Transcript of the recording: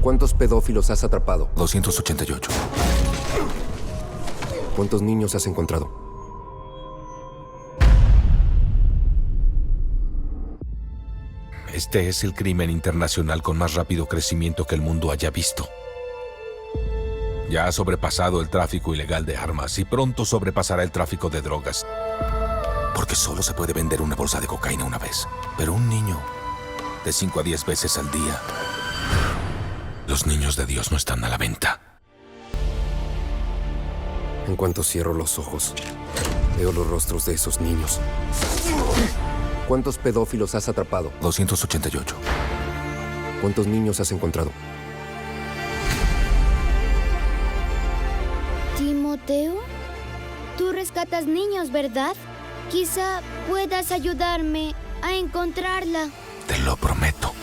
¿Cuántos pedófilos has atrapado? 288. ¿Cuántos niños has encontrado? Este es el crimen internacional con más rápido crecimiento que el mundo haya visto. Ya ha sobrepasado el tráfico ilegal de armas y pronto sobrepasará el tráfico de drogas. Porque solo se puede vender una bolsa de cocaína una vez. Pero un niño, de 5 a 10 veces al día. Los niños de Dios no están a la venta. En cuanto cierro los ojos, veo los rostros de esos niños. ¿Cuántos pedófilos has atrapado? 288. ¿Cuántos niños has encontrado? Timoteo, tú rescatas niños, ¿verdad? Quizá puedas ayudarme a encontrarla. Te lo prometo.